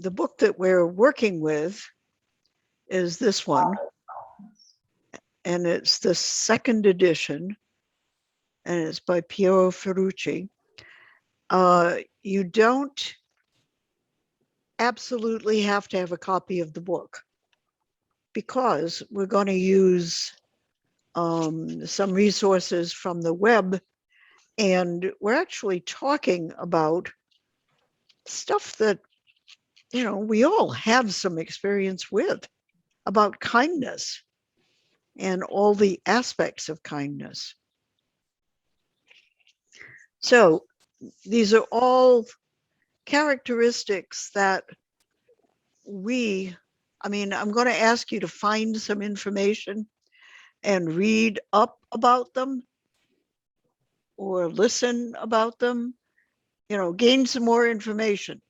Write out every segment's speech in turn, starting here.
the book that we're working with is this one, and it's the second edition, and it's by Piero Ferrucci. You don't absolutely have to have a copy of the book because we're going to use some resources from the web, and we're actually talking about stuff that, you know, we all have some experience with, about kindness and all the aspects of kindness. So these are all characteristics that I'm going to ask you to find some information and read up about them or listen about them, you know, gain some more information,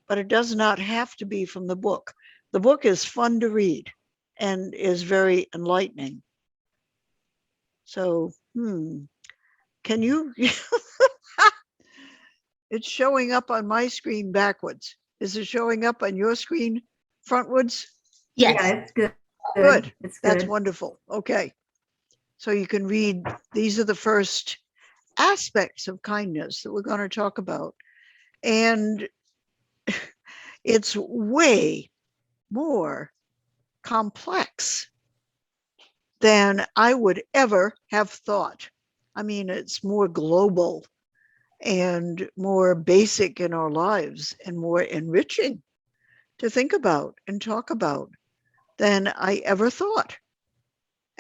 but it does not have to be from the book. The book is fun to read and is very enlightening. So, can you, it's showing up on my screen backwards. Is it showing up on your screen frontwards? Yes. Yeah, it's good. Good. It's That's good. wonderful. Okay. So you can read, these are the first aspects of kindness that we're going to talk about. And it's way more complex than I would ever have thought. I mean, it's more global and more basic in our lives and more enriching to think about and talk about than I ever thought.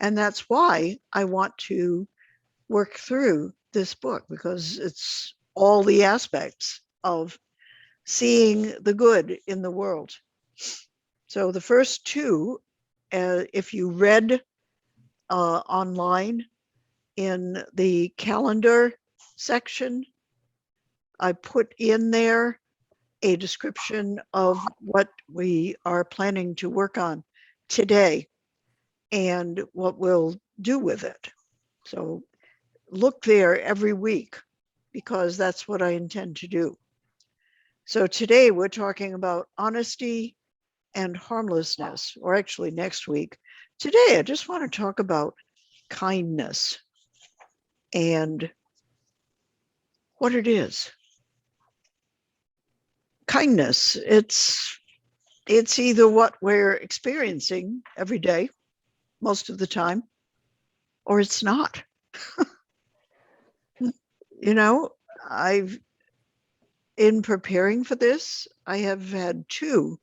And that's why I want to work through this book, because it's all the aspects of seeing the good in the world. So the first two, if you read online in the calendar section, I put in there a description of what we are planning to work on today and what we'll do with it. So look there every week because that's what I intend to do. So today we're talking about honesty and harmlessness, or actually next week. Today I just want to talk about kindness and what it is. Kindness, it's either what we're experiencing every day, most of the time, or it's not. You know, in preparing for this, I have had two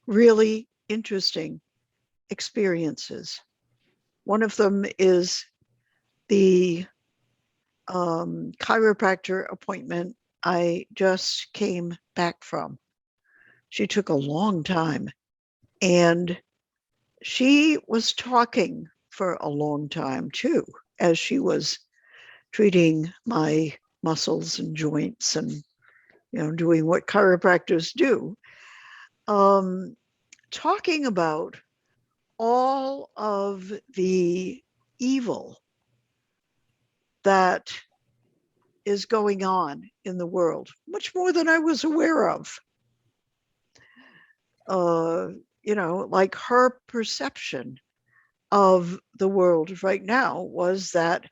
really interesting experiences. One of them is the chiropractor appointment I just came back from. She took a long time, and she was talking for a long time too, as she was treating my muscles and joints and, you know, doing what chiropractors do, talking about all of the evil that is going on in the world, much more than I was aware of. You know, like her perception of the world right now was that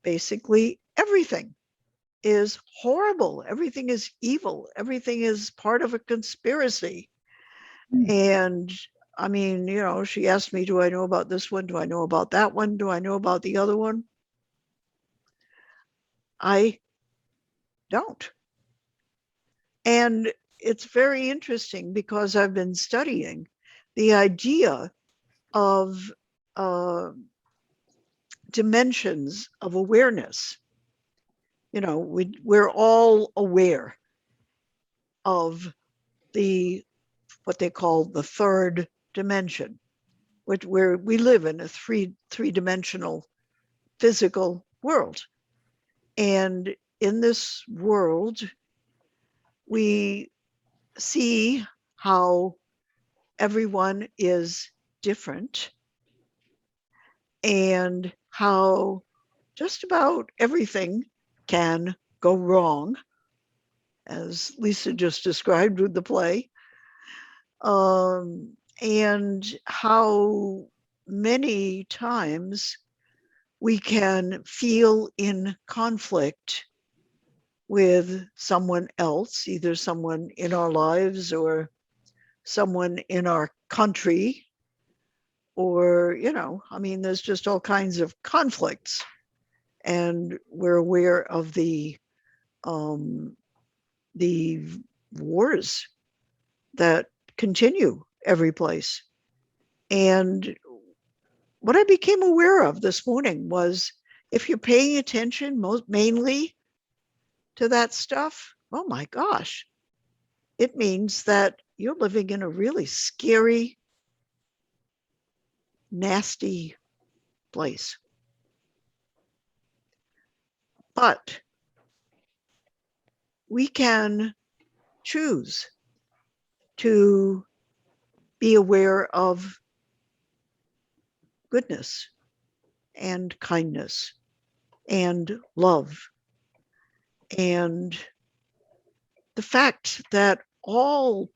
basically everything is horrible, everything is evil, everything is part of a conspiracy. And I mean, you know, she asked me, do I know about this one? Do I know about that one? Do I know about the other one? I don't. And it's very interesting because I've been studying the idea of dimensions of awareness. You know, we're all aware of what they call the third dimension, where we live in a three-dimensional physical world. And in this world, we see how everyone is different and how just about everything can go wrong, as Lisa just described with the play. And how many times we can feel in conflict with someone else, either someone in our lives or someone in our country, or, I mean, there's just all kinds of conflicts. And we're aware of um, the wars that continue every place. And what I became aware of this morning was, if you're paying attention mainly to that stuff, oh my gosh, it means that you're living in a really scary, nasty place. But we can choose to be aware of goodness and kindness and love, and the fact that all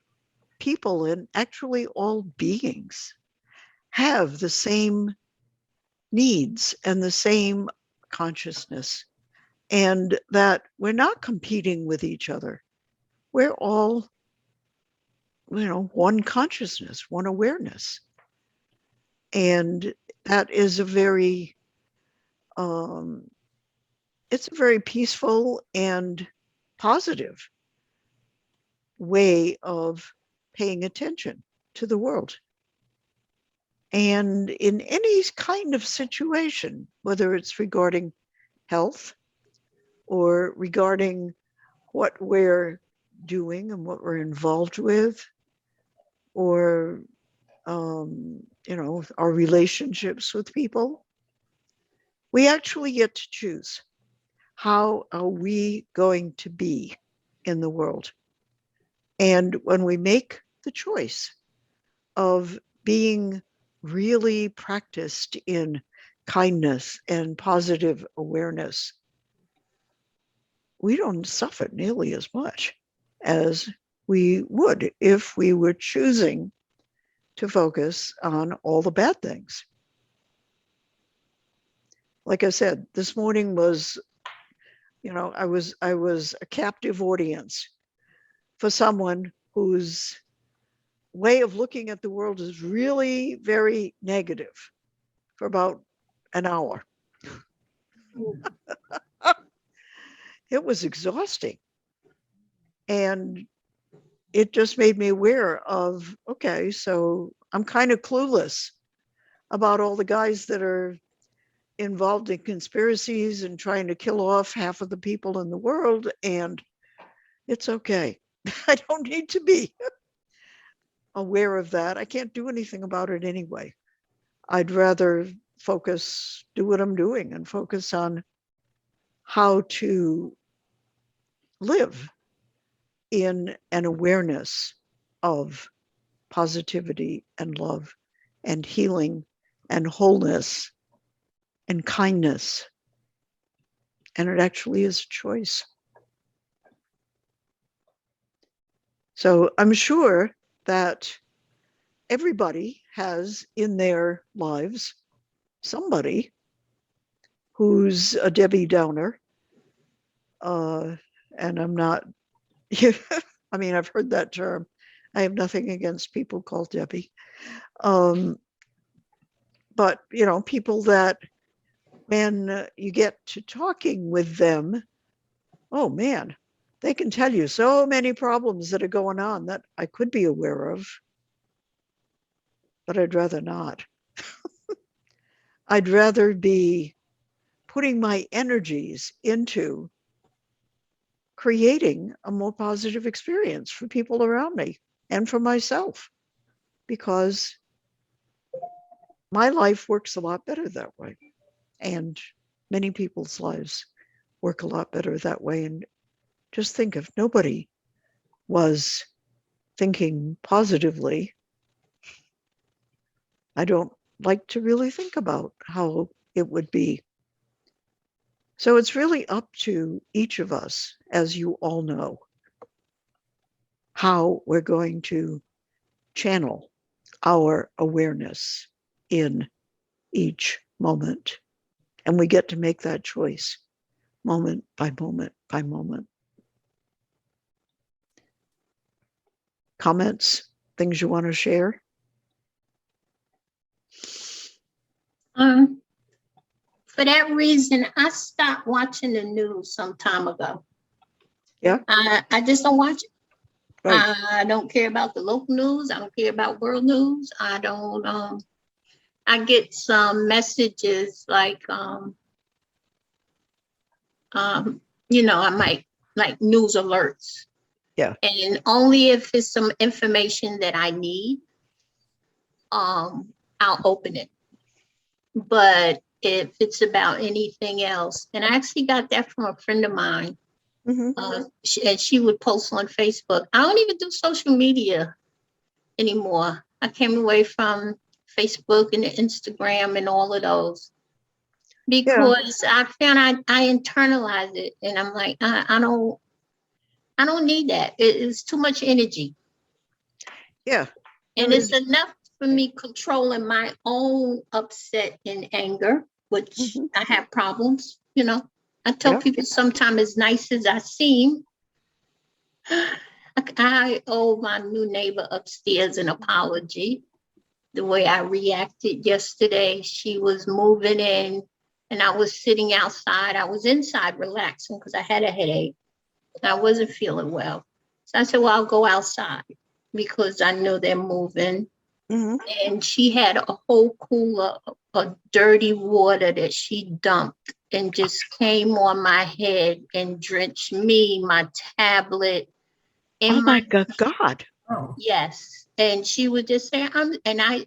people, and actually all beings, have the same needs and the same consciousness, and that we're not competing with each other. We're all, one consciousness, one awareness. And that is um, it's a very peaceful and positive way of paying attention to the world. And in any kind of situation, whether it's regarding health or regarding what we're doing and what we're involved with, or, our relationships with people, we actually get to choose, how are we going to be in the world? And when we make the choice of being really practiced in kindness and positive awareness, we don't suffer nearly as much as we would if we were choosing to focus on all the bad things. Like I said, this morning was, I was a captive audience for someone whose way of looking at the world is really very negative for about an hour. It was exhausting. And it just made me aware of, okay, so I'm kind of clueless about all the guys that are involved in conspiracies and trying to kill off half of the people in the world. And it's okay. I don't need to be aware of that. I can't do anything about it anyway. I'd rather do what I'm doing and focus on how to live in an awareness of positivity and love and healing and wholeness and kindness. And it actually is a choice. So I'm sure that everybody has in their lives somebody who's a Debbie Downer. And I'm not, I mean, I've heard that term. I have nothing against people called Debbie. But, people that when you get to talking with them, oh man, they can tell you so many problems that are going on that I could be aware of, but I'd rather not. I'd rather be putting my energies into creating a more positive experience for people around me and for myself, because my life works a lot better that way. And many people's lives work a lot better that way. And just think, if nobody was thinking positively, I don't like to really think about how it would be. So it's really up to each of us, as you all know, how we're going to channel our awareness in each moment. And we get to make that choice moment by moment by moment. Comments, things you want to share? For that reason, I stopped watching the news some time ago. Yeah. I just don't watch it. Right. I don't care about the local news. I don't care about world news. I don't. I get some messages like, I might like news alerts. Yeah. And only if it's some information that I need, I'll open it. But if it's about anything else, and I actually got that from a friend of mine, and she would post on Facebook. I don't even do social media anymore. I came away from Facebook and Instagram and all of those because I found I internalize it, and I'm like, I don't need that. It's too much energy. Yeah. And it's enough for me controlling my own upset and anger, which I have problems, I tell people sometimes, as nice as I seem, I owe my new neighbor upstairs an apology. The way I reacted yesterday, she was moving in and I was sitting outside. I was inside relaxing because I had a headache. I wasn't feeling well. So I said, well, I'll go outside because I know they're moving. And she had a whole cooler of dirty water that she dumped and just came on my head and drenched me, my tablet. Oh my God. Yes. And she would just say, I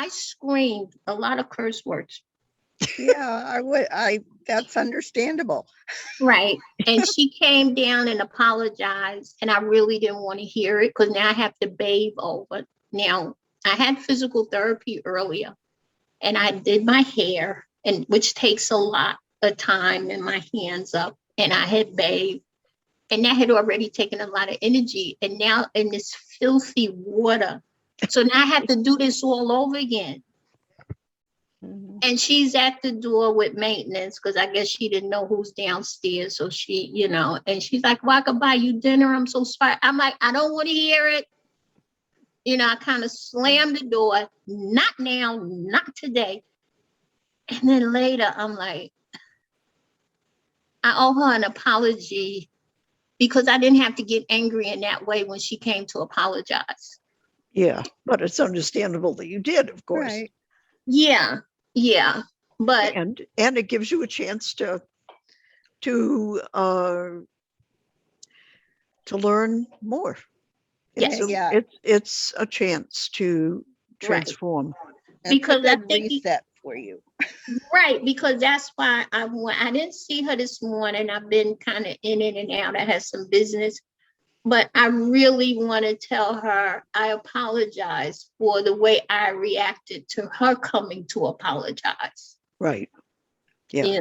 screamed a lot of curse words. Yeah, that's understandable. Right. And she came down and apologized. And I really didn't want to hear it because now I have to bathe over. Now, I had physical therapy earlier and I did my hair, and which takes a lot of time and my hands up. And I had bathed. And that had already taken a lot of energy. And now in this filthy water. So now I have to do this all over again. And she's at the door with maintenance because I guess she didn't know who's downstairs. So she, and she's like, well, I could buy you dinner. I'm so sorry. I'm like, I don't want to hear it. I kind of slammed the door. Not now, not today. And then later, I'm like, I owe her an apology because I didn't have to get angry in that way when she came to apologize. Yeah, but it's understandable that you did, of course. Right. Yeah. But and it gives you a chance to learn more. It's a chance to transform. Right. Because that reset for you. Right, because that's why I didn't see her this morning. I've been kind of in and out. I had some business, but I really want to tell her I apologize for the way I reacted to her coming to apologize. Right. Yeah.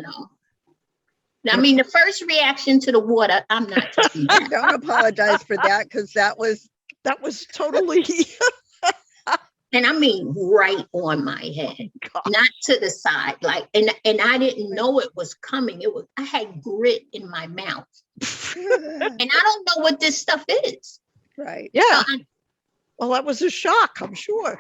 I mean, the first reaction to the water, I'm not taking that. Don't apologize for that because that was totally. And I mean, right on my head, not to the side. Like, and I didn't know it was coming. I had grit in my mouth. And I don't know what this stuff is. Right. Yeah. Well, that was a shock, I'm sure.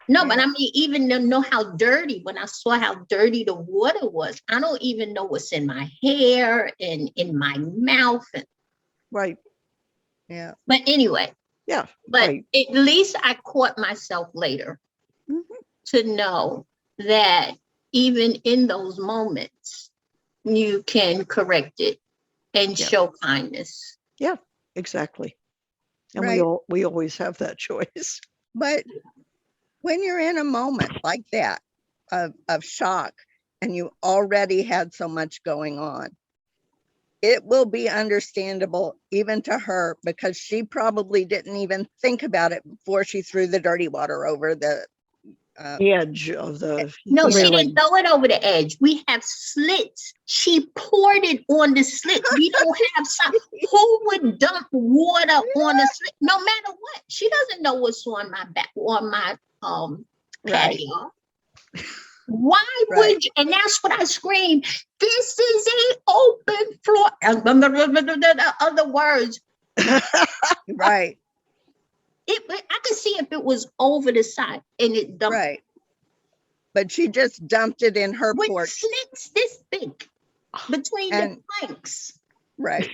No, but I mean, even to know how dirty, when I saw how dirty the water was, I don't even know what's in my hair and in my mouth. Right. Yeah. But anyway. Yeah. But at least I caught myself later to know that even in those moments, you can correct it and show kindness. Yeah, exactly. And we always have that choice. But when you're in a moment like that of shock and you already had so much going on, it will be understandable even to her because she probably didn't even think about it before she threw the dirty water over the The edge of the No, she railing. didn't throw it over the edge. We have slits. She poured it on the slits. We don't have some. Who would dump water on a slit? No matter what. She doesn't know what's on my back, on my Right. patio. Why Right. would you? And that's what I screamed. This is a open floor. Other words, Right. I could see if it was over the side and it dumped Right. But she just dumped it in her with porch. slits this big between the And- planks. Right.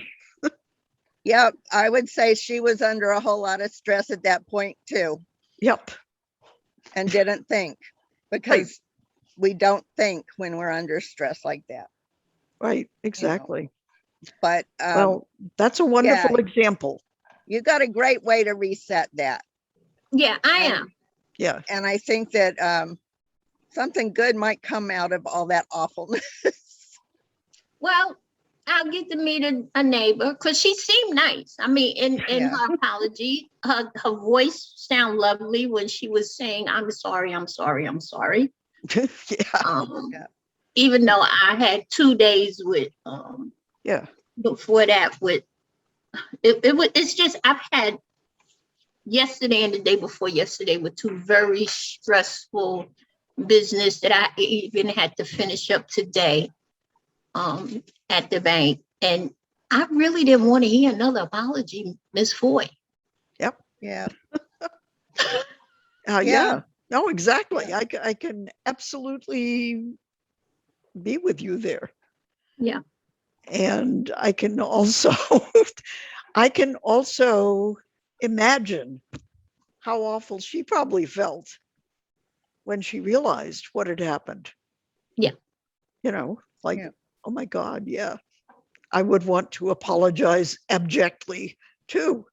Yep. I would say she was under a whole lot of stress at that point too, Yep. and didn't think, because we don't think when we're under stress like that. Right. Exactly. But Well, that's a wonderful example. you got a great way to reset that. Yeah, I And- am. Yeah. And I think that something good might come out of all that awfulness. Well, I'll get to meet a neighbor because she seemed nice. I mean, in Yeah. her apology, her voice sounded lovely when she was saying, I'm sorry, I'm sorry, I'm sorry. Yeah. Yeah. Even though I had 2 days with Yeah. before that with it's just I've had yesterday and the day before yesterday were 2 very stressful business that I even had to finish up today at the bank, and I really didn't want to hear another apology, Miss Foy. Yeah. Yeah. No, exactly. I can absolutely be with you there. Yeah. And I can also imagine how awful she probably felt when she realized what had happened. Yeah. You know, like, Yeah. oh my God, yeah. I would want to apologize abjectly too,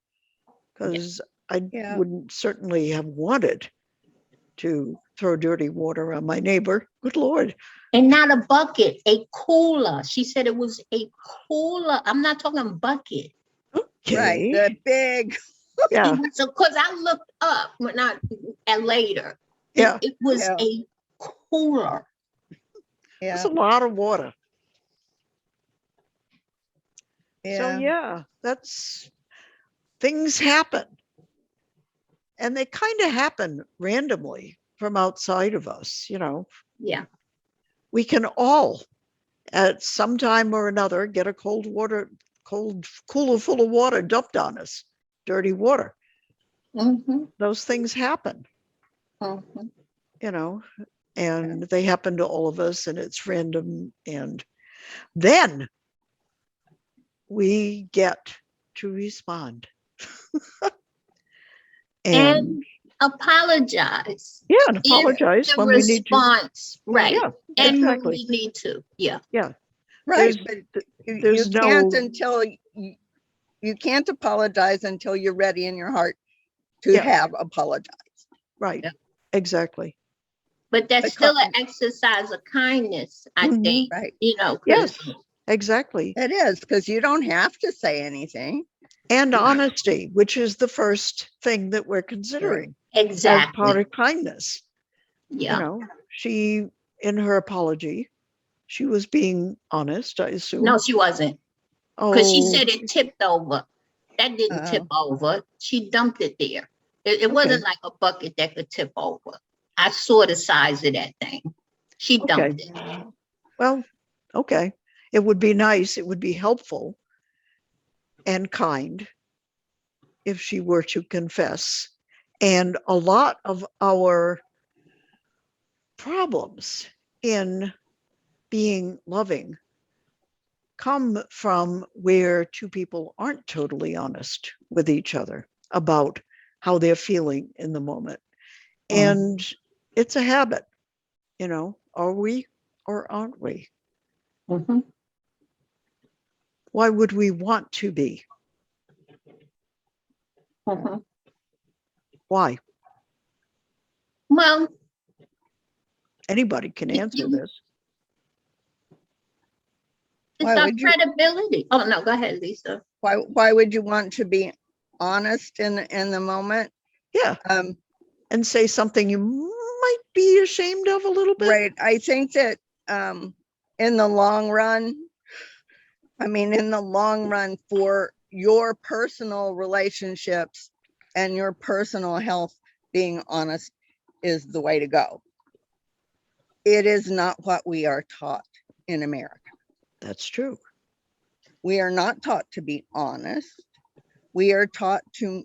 because I Yeah. wouldn't certainly have wanted to throw dirty water on my neighbor. Good Lord. And not a bucket, a cooler. She said it was a cooler. I'm not talking bucket. Okay. Right. The big. Yeah. So, because I looked up when and later, Yeah. it was Yeah. a cooler. It's Yeah. a lot of water. Yeah. So yeah, that's things happen. And they kind of happen randomly from outside of us, you know. Yeah. We can all at some time or another get a cold cooler full of water dumped on us, dirty water. Mm-hmm. Those things happen, Mm-hmm. you know, and they happen to all of us, and it's random. And then we get to respond. And apologize. yeah, and apologize The when we need to. response, right? Yeah, And when exactly. we need to, yeah. Right. There's- But you there's can't no- until you can't apologize until you're ready in your heart to Yeah. have apologized. Right. Yeah. Exactly. But that's Because- still an exercise of kindness, I Mhm. think. Right. You know, 'cause- Yes, exactly. It is, because you don't have to say anything. And honesty, which is the first thing that we're considering as part exactly. of kindness. Yeah. You know, she, in her apology, she was being honest, I assume. No, she wasn't. Because she Oh, said it tipped over. That didn't tip over. She dumped it there. It wasn't like a bucket that could tip over. I saw the size of that thing. She dumped it. well, okay. It would be nice, it would be helpful and kind if she were to confess. And a lot of our problems in being loving come from where 2 people aren't totally honest with each other about how they're feeling in the moment. And it's a habit, you know, are we or aren't we? Mhm. Why would we want to be? Mhm. Why? Well, Anybody can answer this. it's Why our would you- credibility. Oh no, go ahead, Lisa. Why would you want to be honest in the moment? Yeah. Um, And say something you might be ashamed of a little bit. Right. I think that in the long run, for your personal relationships and your personal health, being honest is the way to go. It is not what we are taught in America. That's true. We are not taught to be honest. We are taught to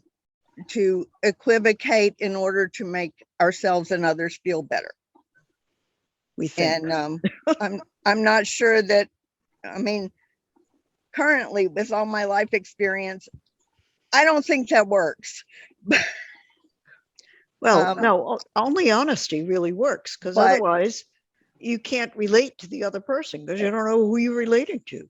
equivocate in order to make ourselves and others feel better. We think. And I'm not sure that, currently with all my life experience, I don't think that works. Well, no, only honesty really works, because but- otherwise you can't relate to the other person because you don't know who you're relating to.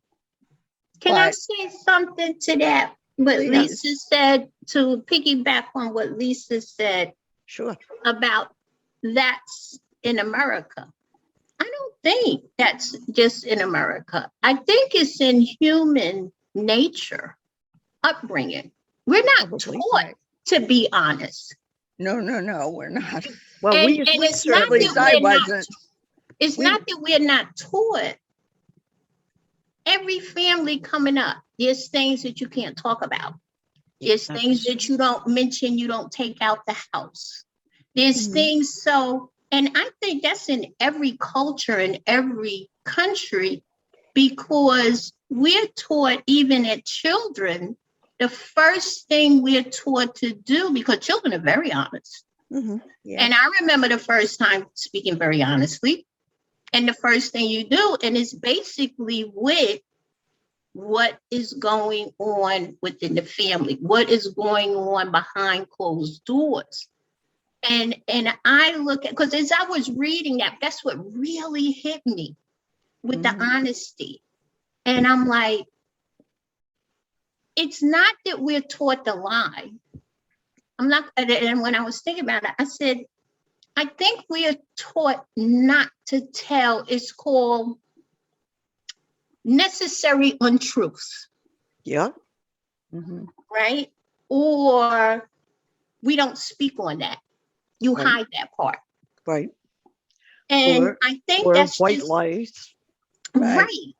Can I But- say something to that? What Please. Lisa said, to piggyback on what Lisa said Sure. about that's in America. I don't think that's just in America. I think it's in human nature, upbringing. We're not Probably. taught to be honest. No, we're not. Well, And we it's certainly not At least I that we're not, wasn't. it's We- not that we're not taught. Every family coming up, there's things that you can't talk about. There's That's- things that you don't mention, you don't take out the house. There's Mhm. things so, and I think that's in every culture, in every country, because we're taught, even at children, the first thing we're taught to do, because children are very honest. Mhm. Yeah. And I remember the first time speaking very honestly. And the first thing you do, and it's basically with what is going on within the family, what is going on behind closed doors. And I look at, because as I was reading that, that's what really hit me with the Mhm. honesty. And I'm like, it's not that we're taught to lie. I'm not, and when I was thinking about it, I said, I think we are taught not to tell. It's called necessary untruths, Yeah. Mhm. right? Or we don't speak on that. You Right. hide that part. Right. And Or- I think Or that's white just lies. Right. right.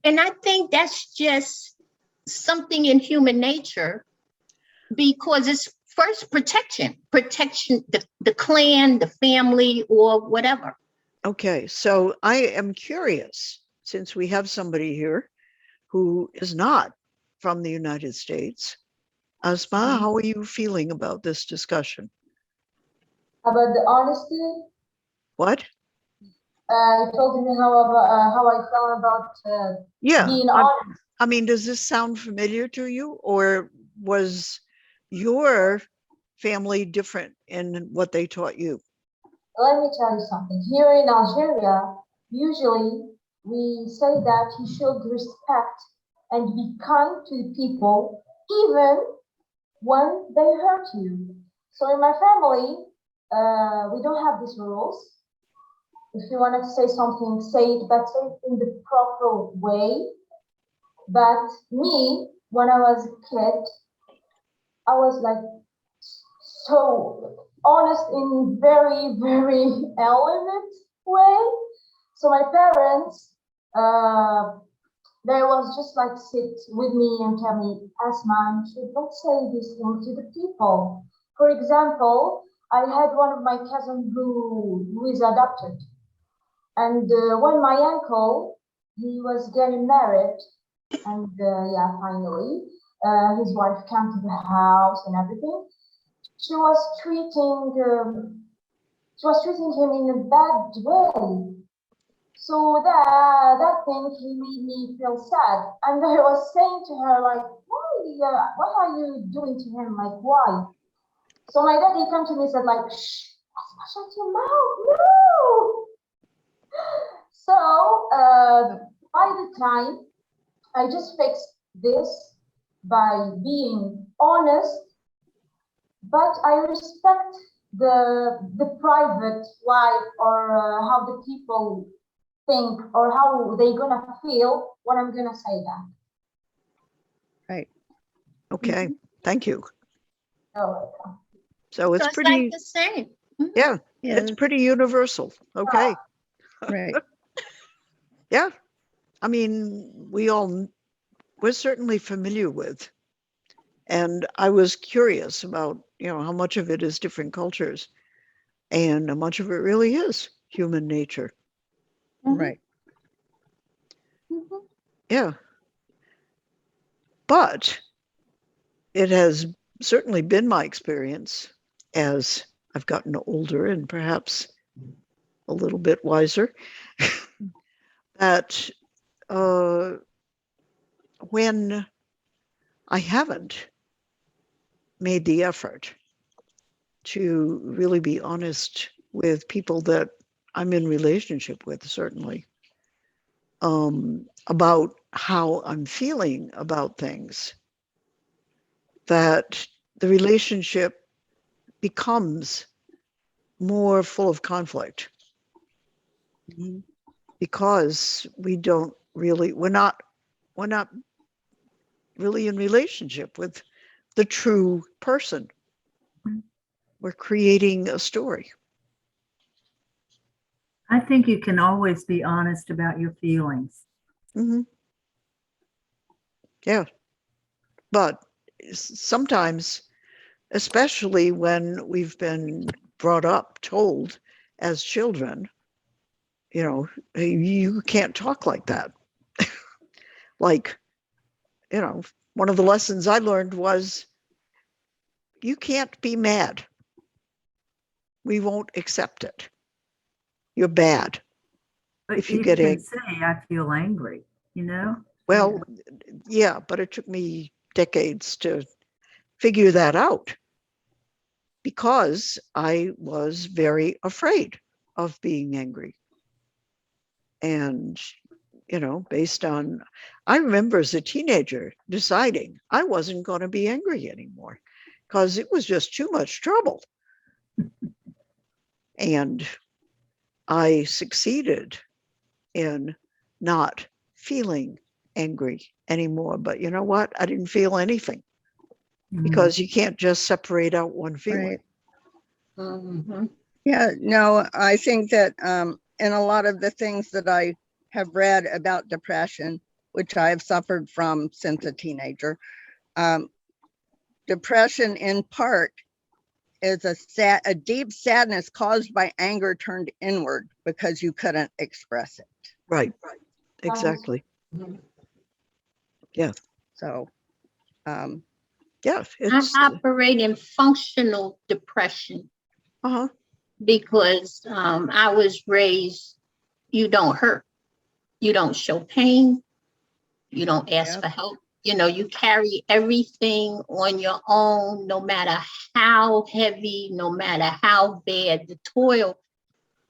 And I think that's just something in human nature, because it's first protection, the clan, the family, or whatever. Okay, so I am curious, since we have somebody here who is not from the United States. Asma, Mhm. how are you feeling about this discussion? About the honesty, What? you told me how I felt about Yeah, being honest. I mean, does this sound familiar to you, or was your family different in what they taught you? Let me tell you something. Here in Algeria, usually we say that you should respect and be kind to the people, even when they hurt you. So in my family, we don't have these rules. If you wanted to say something, say it, but say it in the proper way. But me, when I was a kid, I was like so honest in very, very elegant way. So my parents, they was just like sit with me and tell me, Asma, you should not say these things to the people. For example, I had one of my cousins who is adopted. And when my uncle, he was getting married, and yeah, finally, his wife came to the house and everything. She was treating him in a bad way. So that thing he made me feel sad, and I was saying to her like, why? What are you doing to him? Like, why? So my daddy came to me and said like, shh, Asma, shut your mouth, no. So by the time I just fixed this by being honest, but I respect the private life, or how the people think, or how they gonna feel when I'm gonna say that. Right. Okay, thank you. You're welcome. So it's So it's pretty, like the same. Yeah, Yeah, it's pretty universal. Okay. right. Yeah. I mean, we're certainly familiar with. And I was curious about, how much of it is different cultures and how much of it really is human nature. Right. Mhm. Yeah. But it has certainly been my experience as I've gotten older and perhaps a little bit wiser that uh, when I haven't made the effort to really be honest with people that I'm in relationship with, certainly, about how I'm feeling about things, that the relationship becomes more full of conflict Mhm. because we're not really in relationship with the true person. We're creating a story. I think you can always be honest about your feelings. Hmm. Yeah, but sometimes, especially when we've been brought up, told as children, "Hey, you can't talk like that." Like, one of the lessons I learned was you can't be mad. We won't accept it. You're bad But if you you get can angry. say, I feel angry, you know? Well, yeah, but it took me decades to figure that out because I was very afraid of being angry. And, based on, I remember as a teenager deciding I wasn't going to be angry anymore because it was just too much trouble. And I succeeded in not feeling angry anymore. But you know what? I didn't feel anything because you can't just separate out one feeling. Right. Mhm. Yeah, no, I think that in a lot of the things that I have read about depression, which I have suffered from since a teenager, um, depression in part is a deep sadness caused by anger turned inward because you couldn't express it. Right. Exactly. Mhm. Yeah. So, um, Yeah. I It's, operate in functional depression uh-huh. because I was raised, you don't hurt, you don't show pain, you don't ask yep, for help. You carry everything on your own, no matter how heavy, no matter how bad the toil,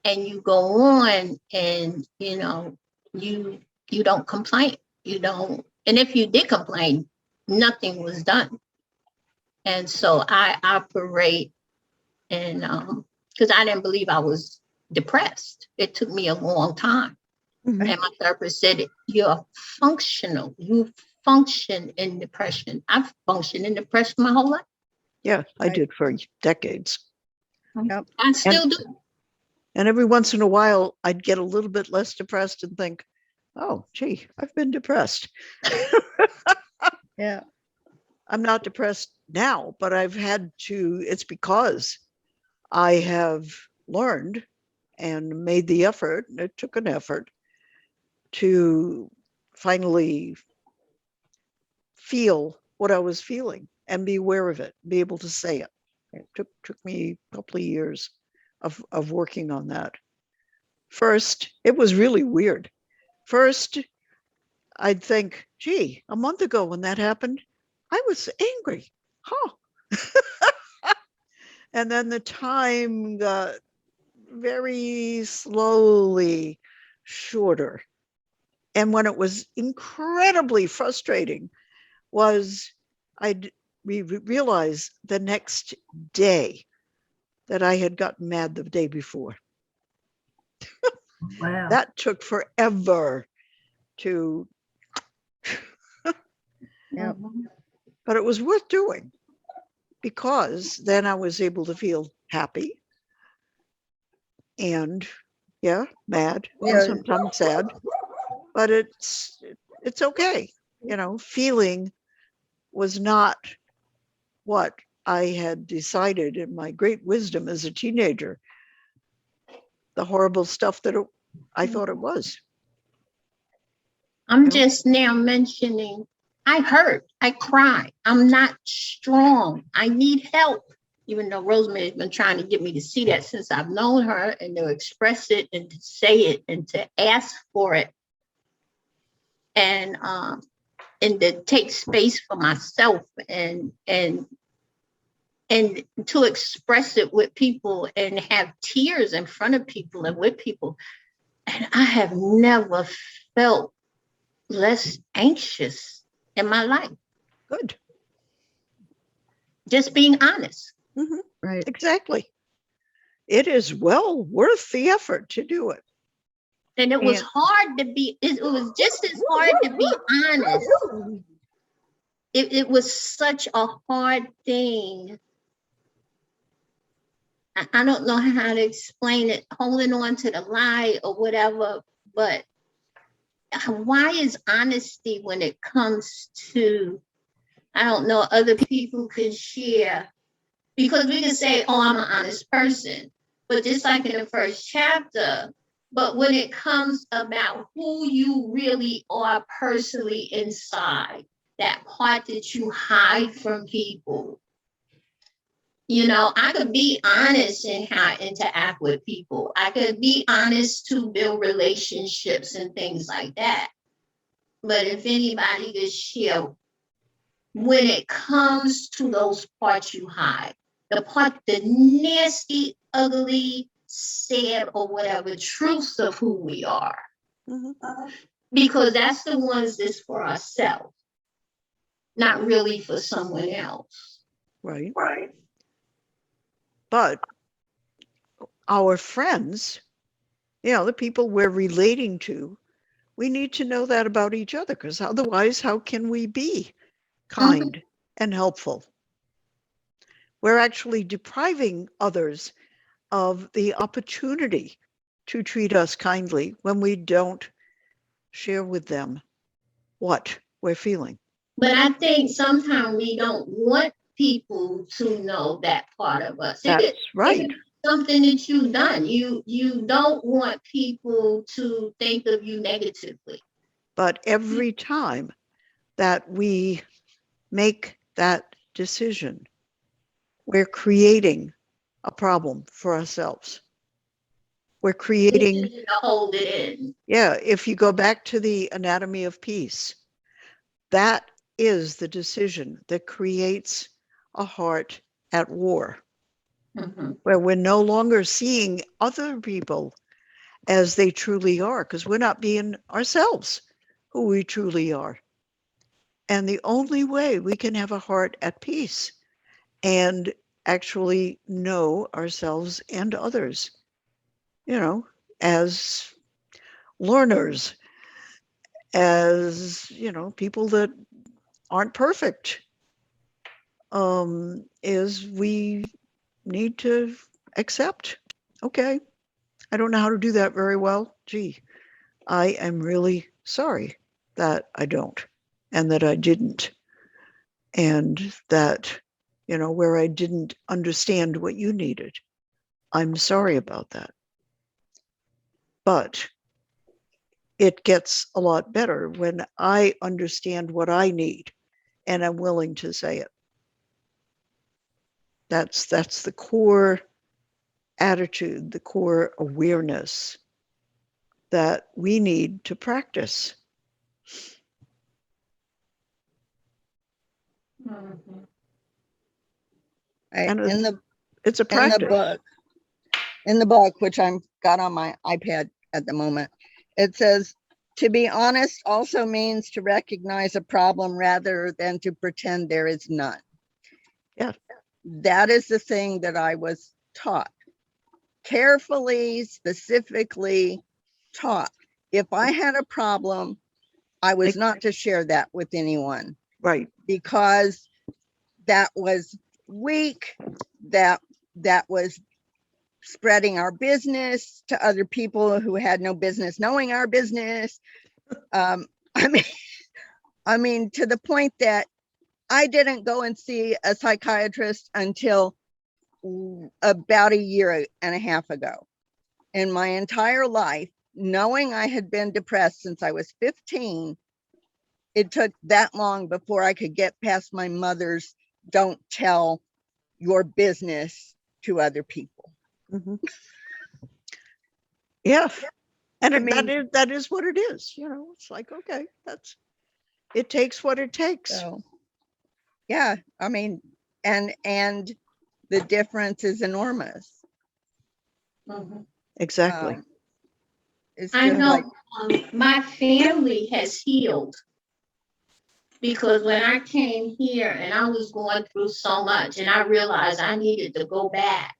and you go on and you don't complain. You don't, and if you did complain, nothing was done. And so I operate and because I didn't believe I was depressed. It took me a long time. Mhm. And my therapist said, you're functional. You function in depression. I've functioned in depression my whole life. Yeah, I right, did for decades. yep, I And still do. and every once in a while I'd get a little bit less depressed and think, oh, gee, I've been depressed. yeah, I'm not depressed now, but it's because I have learned and made the effort, and it took an effort to finally feel what I was feeling and be aware of it, be able to say it. It took me a couple of years of working on that. First, it was really weird. First, I'd think, gee, a month ago when that happened, I was angry. Huh. And then the time got very slowly shorter. And when it was incredibly frustrating was I'd realize the next day that I had gotten mad the day before. Wow. That took forever to, yep, Mhm. but it was worth doing because then I was able to feel happy and yeah, mad and Yeah. sometimes sad, but it's okay. You know, feeling was not what I had decided in my great wisdom as a teenager, the horrible stuff that I thought it was. I'm Yeah. just now mentioning I hurt, I cry, I'm not strong, I need help. Even though Rosemary's been trying to get me to see that since I've known her, and to express it and to say it and to ask for it, and to take space for myself, and to express it with people and have tears in front of people and with people. And I have never felt less anxious in my life. Good. Just being honest. Mhm. Right. Exactly. It is well worth the effort to do it. And it was And- hard to be, it was just as hard to be honest. It was such a hard thing. I don't know how to explain it, holding on to the lie or whatever, but why is honesty when it comes to, I don't know, other people could share? Because we can say, oh, I'm an honest person, but just like in the first chapter, but when it comes about who you really are personally inside, that part that you hide from people, you know, I could be honest in how I interact with people. I could be honest to build relationships and things like that. But if anybody could share, when it comes to those parts you hide, the nasty, ugly, sad, or whatever truths of who we are, Mhm. because that's the ones that's for ourselves, not really for someone else. Right. But our friends, you know, the people we're relating to, we need to know that about each other, because otherwise, how can we be kind and helpful? We're actually depriving others of the opportunity to treat us kindly when we don't share with them what we're feeling. But I think sometimes we don't want people to know that part of us. That's It right. could be something that you've done. You don't want people to think of you negatively. But every time that we make that decision, we're creating a problem for ourselves. We're creating, To hold it in. yeah, if you go back to the anatomy of peace, that is the decision that creates a heart at war, Mhm. where we're no longer seeing other people as they truly are, because we're not being ourselves who we truly are. And the only way we can have a heart at peace and actually know ourselves and others, you know, as learners, as, you know, people that aren't perfect, is we need to accept, okay, I don't know how to do that very well. Gee, I am really sorry that I don't, and that I didn't, and that, you know, where I didn't understand what you needed, I'm sorry about that. But it gets a lot better when I understand what I need and I'm willing to say it. That's the core attitude, the core awareness that we need to practice. Mhm. And In the it's a practice. in the book, which I'm got on my iPad at the moment, it says to be honest also means to recognize a problem rather than to pretend there is none. Yeah. That is the thing that I was taught, carefully, specifically taught. If I had a problem, I was not to share that with anyone, Right. because that was weak, that was spreading our business to other people who had no business knowing our business. Um, I mean, I mean, to the point that I didn't go and see a psychiatrist until about a year and a half ago. In my entire life, knowing I had been depressed since I was 15, it took that long before I could get past my mother's "don't tell your business to other people." Mhm. Yeah. And I that is what it is. You know, it's like, okay, it takes what it takes. So, yeah, I mean, and the difference is enormous. Mhm. Exactly. It's I just know like, my family has healed because when I came here and I was going through so much and I realized I needed to go back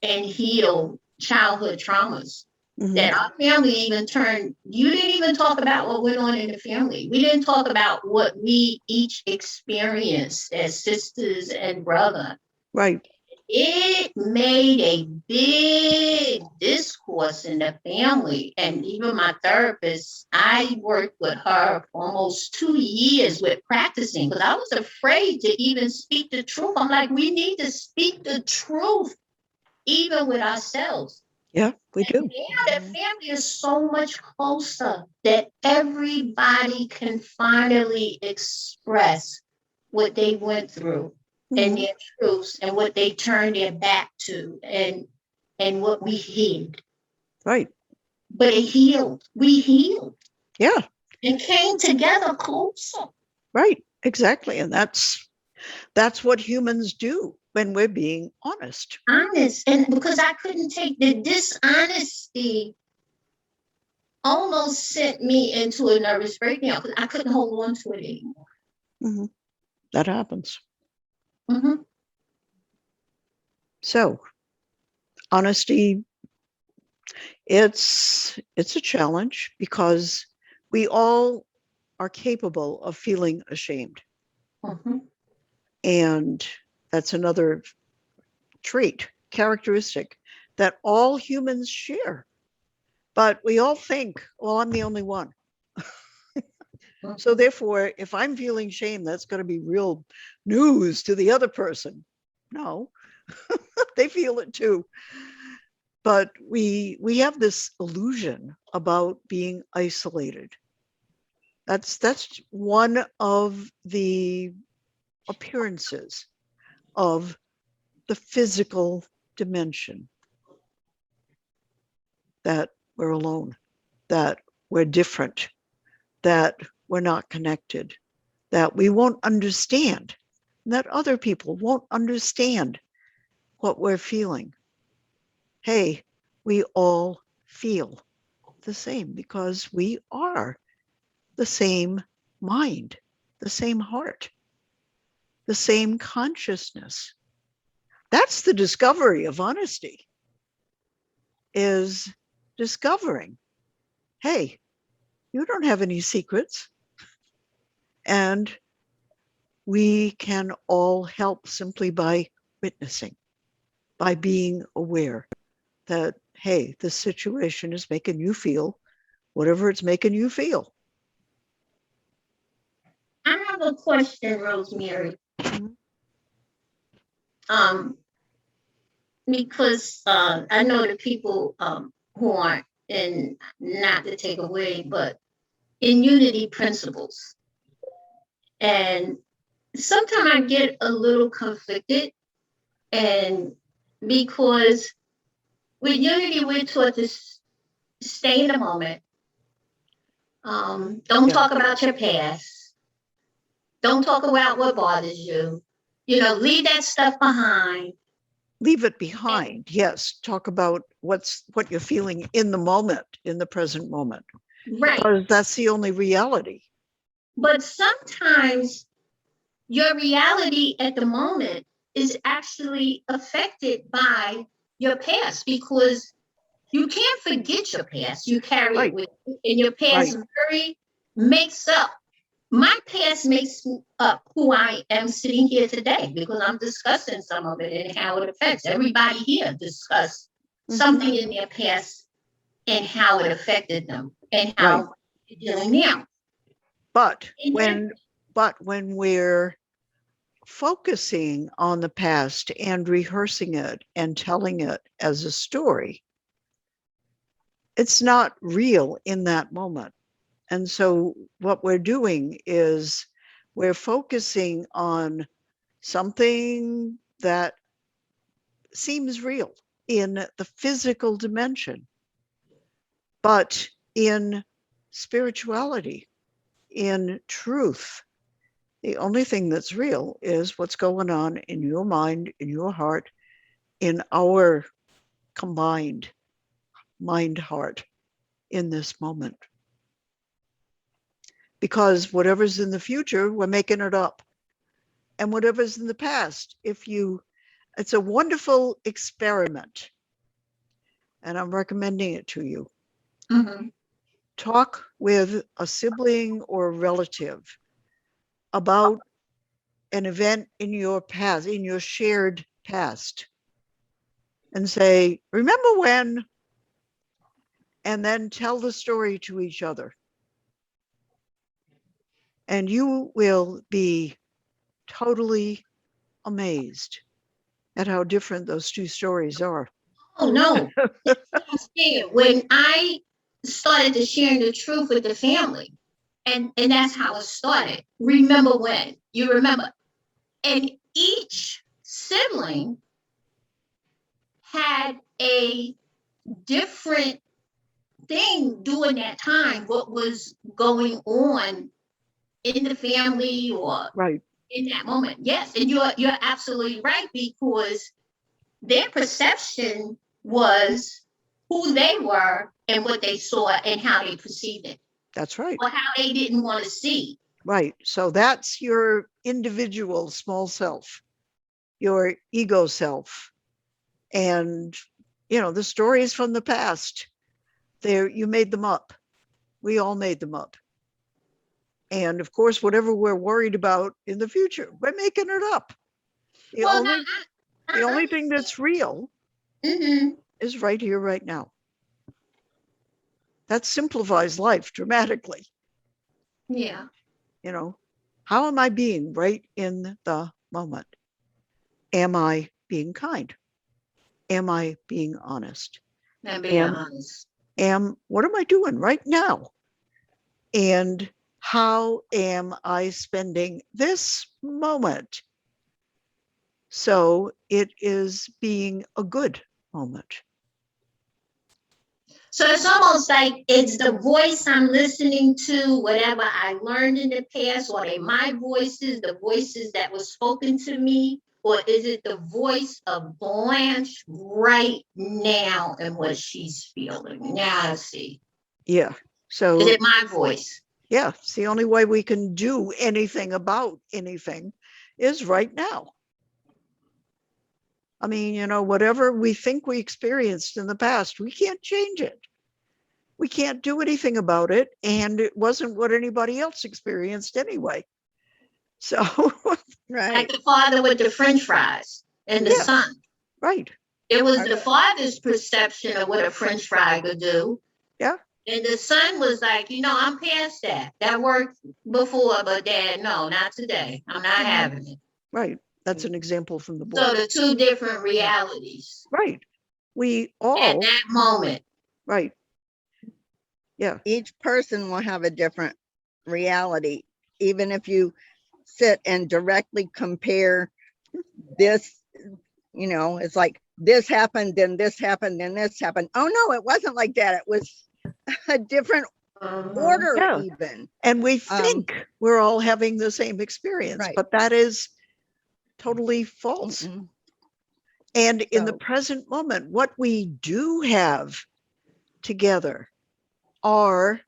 and heal childhood traumas. Mhm. That our family even turned, you didn't even talk about what went on in the family. We didn't talk about what we each experienced as sisters and brother. Right. It made a big discourse in the family. And even my therapist, I worked with her for almost 2 years with practicing because I was afraid to even speak the truth. I'm like, we need to speak the truth, even with ourselves. Yeah, we do. Now the family is so much closer that everybody can finally express what they went through and Mhm. their truths and what they turned their back to and what we hid. Right. But it healed. We healed Yeah. and came together closer. Right. Exactly. And that's what humans do when we're being honest. Honest. And because I couldn't take the dishonesty almost sent me into a nervous breakdown because I couldn't hold on to it anymore. Mhm. That happens. Mm-hmm. So, honesty, it's a challenge because we all are capable of feeling ashamed. Mm-hmm. And that's another trait, characteristic that all humans share. But we all think, well, I'm the only one. So therefore, if I'm feeling shame, that's going to be real news to the other person. No, they feel it too. But we have this illusion about being isolated. That's one of the appearances of the physical dimension, that we're alone, that we're different, that we're not connected, that we won't understand, that other people won't understand what we're feeling. Hey, we all feel the same because we are the same mind, the same heart, the same consciousness. That's the discovery of honesty, is discovering, hey, you don't have any secrets. And we can all help simply by witnessing, by being aware that, hey, this situation is making you feel whatever it's making you feel. I have a question, Rosemary. Mhm. Um, because I know the people who aren't, and not to take away, but in unity principles. And sometimes I get a little conflicted, and because with unity, we're taught to stay in the moment. Don't Yeah. talk about your past. Don't talk about what bothers you. You know, leave that stuff behind. Leave it behind. Yes. Talk about what you're feeling in the moment, in the present moment, Right. because that's the only reality. But sometimes your reality at the moment is actually affected by your past because you can't forget your past. You carry Right. it with you, and your past Right. makes up. My past makes up who I am sitting here today because I'm discussing some of it and how it affects everybody here. Discuss something in their past and how it affected them and how Right. they're doing now. But And then- when we're focusing on the past and rehearsing it and telling it as a story, it's not real in that moment. And so what we're doing is we're focusing on something that seems real in the physical dimension, but in spirituality, in truth, the only thing that's real is what's going on in your mind, in your heart, in our combined mind heart in this moment. Because whatever's in the future, we're making it up. And whatever's in the past, it's a wonderful experiment. And I'm recommending it to you. Mhm. Talk with a sibling or a relative about an event in your past, in your shared past, and say, remember when? And then tell the story to each other. And you will be totally amazed at how different those two stories are. Oh no. That's what I'm saying. When I started to sharing the truth with the family, and that's how it started. Remember when? You remember. And each sibling had a different thing during that time, what was going on in the family or Right, in that moment. Yes, and you're absolutely right, because their perception was who they were and what they saw and how they perceived it, that's right. or how they didn't want to see. Right. So that's your individual small self, your ego self. And, the stories from the past, you made them up. We all made them up. And of course, whatever we're worried about in the future, we're making it up. The Well, only I the only thing that's real Mhm. is right here, right now. That simplifies life dramatically. Yeah. How am I being right in the moment? Am I being kind? Am I being honest? And being honest. What am I doing right now? And how am I spending this moment? So it is being a good moment. So it's almost like it's the voice I'm listening to, whatever I learned in the past, or they my voices, the voices that were spoken to me, or is it the voice of Blanche right now and what she's feeling? Now I see. Yeah. Is So it my voice? yeah, it's the only way we can do anything about anything is right now. I mean, whatever we think we experienced in the past, we can't change it. We can't do anything about it. And it wasn't what anybody else experienced anyway. So, Like Right. the father with the French fries and the Yeah. son. right. It was the father's perception of what a French fry could do. Yeah. And the son was like, I'm past that. That worked before, but dad, no, not today. I'm not having it. Right. That's an example from the book. So the two different realities Right. We at all, that moment. right. Yeah. Each person will have a different reality, even if you sit and directly compare this, it's like this happened, then this happened, then this happened. Oh no, it wasn't like that. It was a different order Yeah. even. And we think we're all having the same experience, Right. but that is totally false. Mm-mm. And in the So- present moment, what we do have together are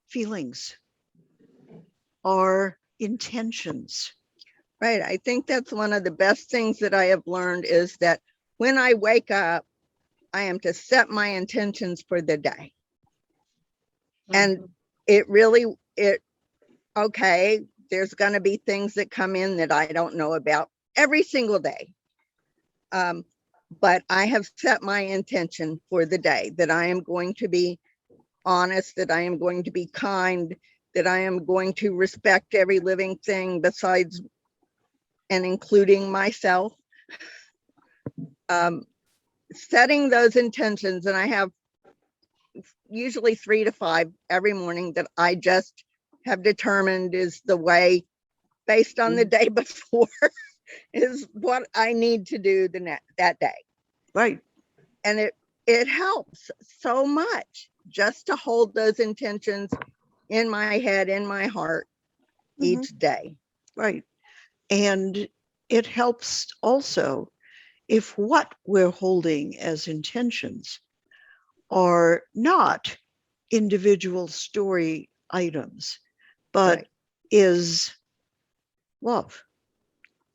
feelings, are intentions. Right. I think that's one of the best things that I have learned is that when I wake up, I am to set my intentions for the day. And it really, okay, there's going to be things that come in that I don't know about every single day. but I have set my intention for the day that I am going to be honest, that I am going to be kind, that I am going to respect every living thing besides and including myself. Setting those intentions, and I have usually 3 to 5 every morning that I just have determined is the way based on the day before is what I need to do that day. Right. And it helps so much just to hold those intentions in my head, in my heart each day. Right. And it helps also if what we're holding as intentions are not individual story items, but Right. is love,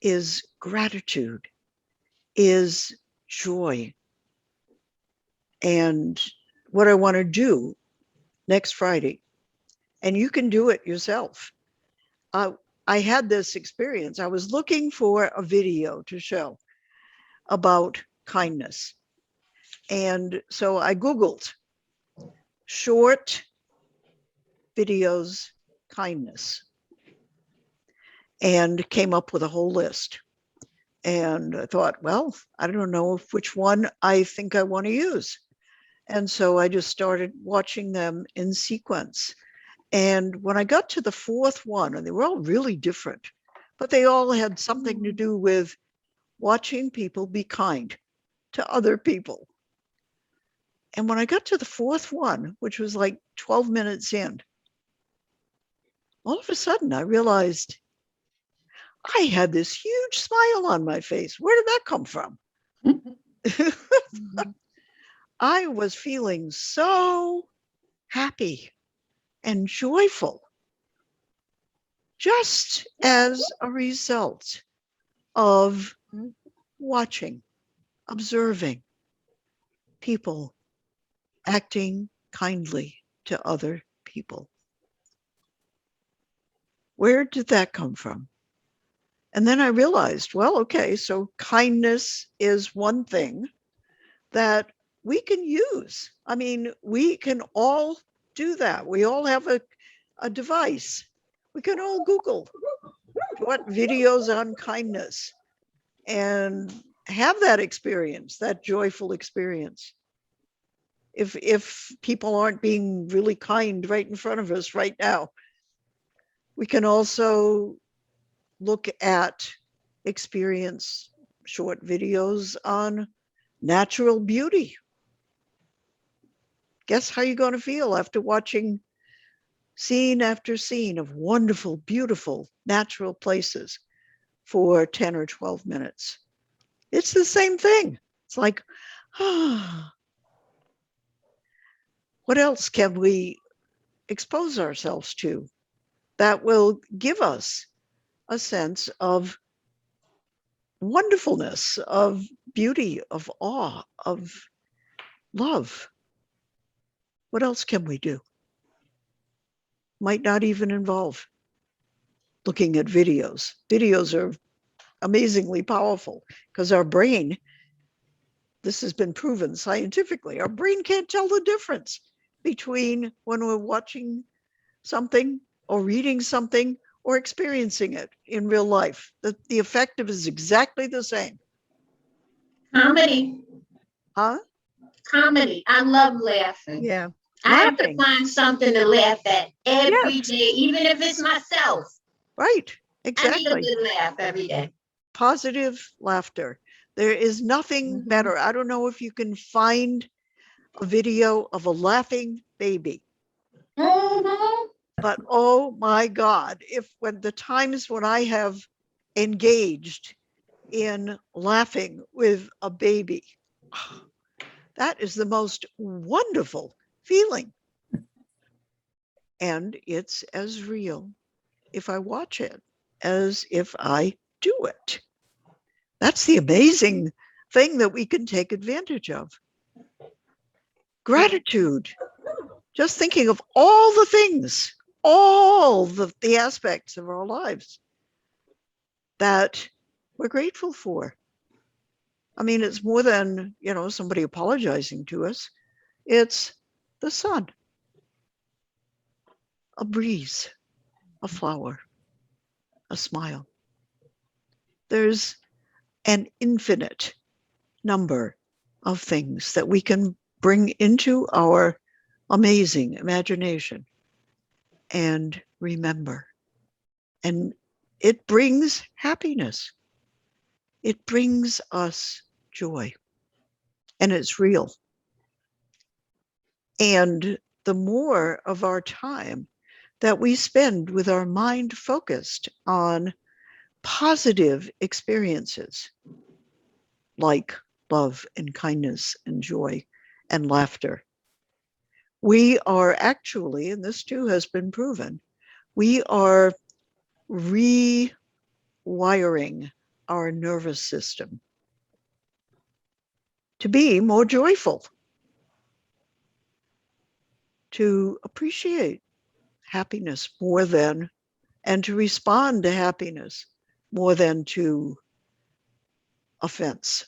is gratitude, is joy. And what I want to do next Friday, and you can do it yourself. I had this experience. I was looking for a video to show about kindness. And so I Googled short videos, kindness, and came up with a whole list. And I thought, well, I don't know which one I think I want to use. And so I just started watching them in sequence. And when I got to the fourth one, and they were all really different, but they all had something to do with watching people be kind to other people. And when I got to the fourth one, which was like 12 minutes in, all of a sudden I realized I had this huge smile on my face. Where did that come from? I was feeling so happy and joyful just as a result of watching, observing people acting kindly to other people. Where did that come from? And then I realized, well, okay, so kindness is one thing that we can use. I mean, we can all do that. We all have a device. We can all Google what videos on kindness and have that experience, that joyful experience. If people aren't being really kind right in front of us right now, we can also look at experience short videos on natural beauty. Guess how you're going to feel after watching scene after scene of wonderful, beautiful, natural places for 10 or 12 minutes. It's the same thing. It's like, ah, what else can we expose ourselves to that will give us a sense of wonderfulness, of beauty, of awe, of love? What else can we do? Might not even involve looking at videos. Videos are amazingly powerful because our brain, this has been proven scientifically, our brain can't tell the difference between when we're watching something or reading something or experiencing it in real life. The effect is exactly the same. Comedy. Huh? Comedy. I love laughing. Yeah. I have to Laughing. find something to laugh at every Yes. day, even if it's myself. Right. I need a Exactly. good laugh every day. Positive laughter. There is nothing better. I don't know if you can find a video of a laughing baby, but oh my God, if when the times when I have engaged in laughing with a baby, that is the most wonderful feeling. And it's as real if I watch it as if I do it. That's the amazing thing that we can take advantage of. Gratitude. Just thinking of all the things, all the aspects of our lives that we're grateful for. I mean, it's more than, somebody apologizing to us. It's the sun, a breeze, a flower, a smile. There's an infinite number of things that we can bring into our amazing imagination and remember. And it brings happiness. It brings us joy. And it's real. And the more of our time that we spend with our mind focused on positive experiences like love and kindness and joy and laughter, we are actually, and this too has been proven, we are rewiring our nervous system to be more joyful, to appreciate happiness more than, and to respond to happiness more than to offense.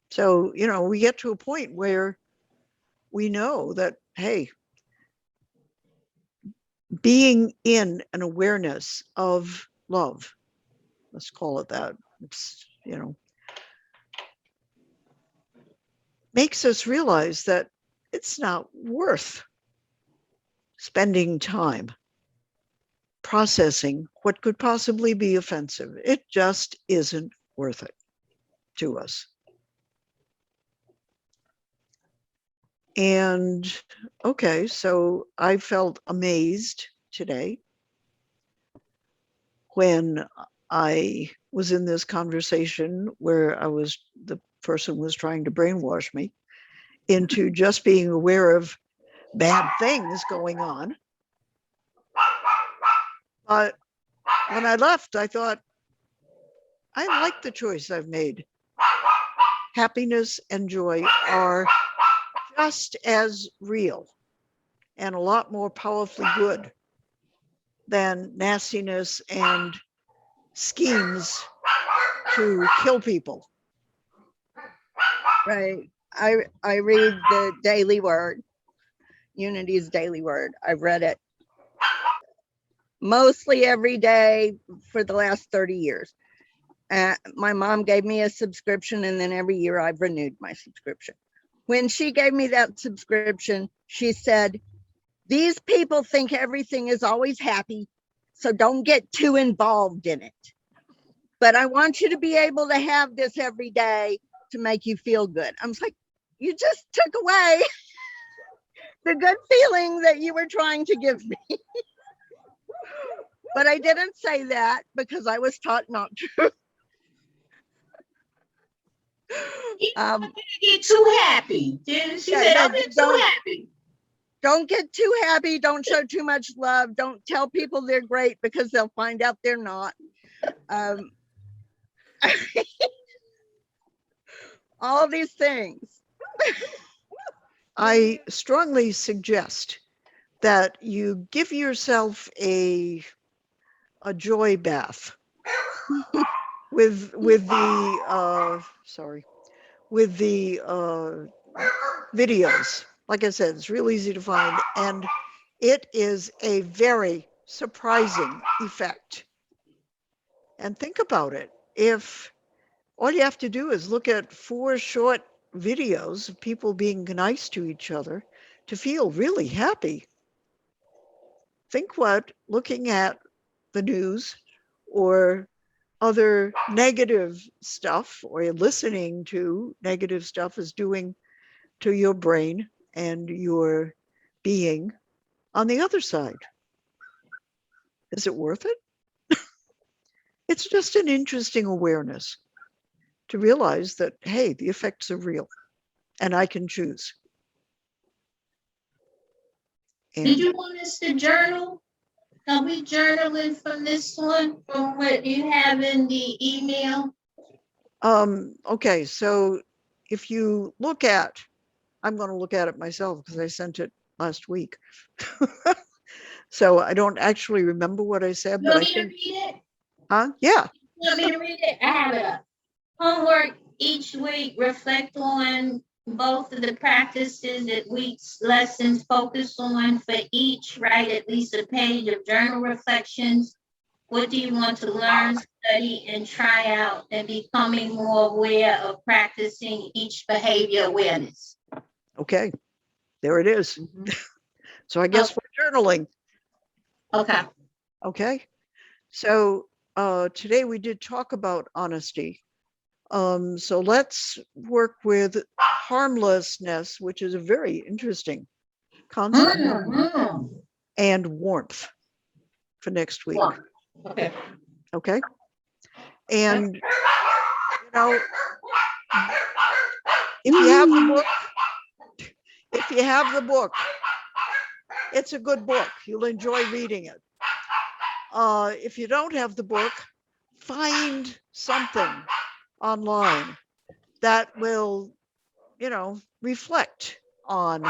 So, we get to a point where we know that, hey, being in an awareness of love, let's call it that, it's, makes us realize that it's not worth spending time processing what could possibly be offensive. It just isn't worth it to us. And okay, so I felt amazed today when I was in this conversation where the person was trying to brainwash me into just being aware of bad things going on. But when I left, I thought, I like the choice I've made. Happiness and joy are just as real and a lot more powerfully good than nastiness and schemes to kill people. Right. I read the Daily Word, Unity's Daily Word. I've read it mostly every day for the last 30 years. My mom gave me a subscription, and then every year I've renewed my subscription. When she gave me that subscription, she said, these people think everything is always happy, so don't get too involved in it. But I want you to be able to have this every day to make you feel good. I was like, you just took away the good feeling that you were trying to give me. But I didn't say that because I was taught not to. Get too happy. She said, "Don't get too happy. Don't get too happy. Don't show too much love. Don't tell people they're great because they'll find out they're not." All these things. I strongly suggest that you give yourself a joy bath with the videos. Like I said, it's real easy to find, and it is a very surprising effect. And think about it. If all you have to do is look at 4 short videos of people being nice to each other to feel really happy. Think what looking at the news or other negative stuff or listening to negative stuff is doing to your brain and your being on the other side. Is it worth it? It's just an interesting awareness to realize that, hey, the effects are real and I can choose. Did you want us to journal? Are we journaling from this one, from what you have in the email? Okay, so if you look at, I'm going to look at it myself because I sent it last week. So I don't actually remember what I said, You but want I me to think, read it? yeah. You want me to read it? I have it up. Homework each week reflect on both of the practices that week's lessons focus on. For each, write at least a page of journal reflections. What do you want to learn, study, and try out, and becoming more aware of practicing each behavior awareness? Okay, there it is. So I guess we're journaling. Okay. Okay. So today we did talk about honesty. So let's work with harmlessness, which is a very interesting concept, and warmth for next week. Okay. Okay. And, you know, if you have the book, it's a good book. You'll enjoy reading it. If you don't have the book, find something online that will, reflect on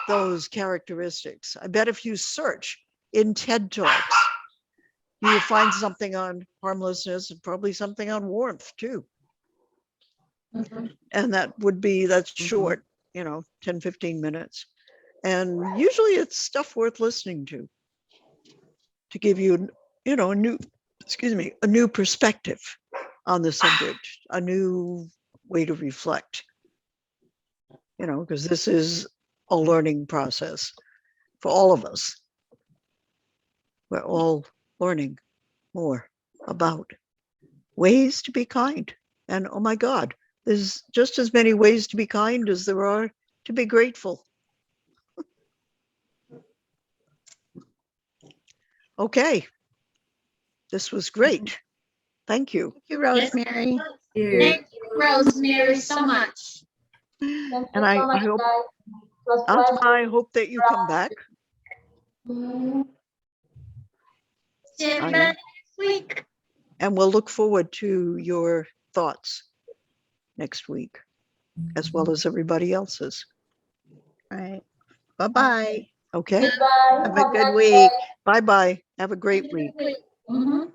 those characteristics. I bet if you search in TED Talks, you'll find something on harmlessness and probably something on warmth too. And that's short, 10, 15 minutes. And usually it's stuff worth listening to give you, a new perspective on the subject, a new way to reflect, because this is a learning process for all of us. We're all learning more about ways to be kind. And oh my God, there's just as many ways to be kind as there are to be grateful. Okay. This was great. Thank you. Thank you, Rosemary. Thank you, Rosemary, so much. Thank you And so I much, hope, guys. It was a Asma, pleasure. I hope that you come back. See everybody next week. And we'll look forward to your thoughts next week, as well as everybody else's. All right. Bye-bye. Okay. Goodbye. Have a good nice week. day. Bye-bye. Have a great week. Mhm.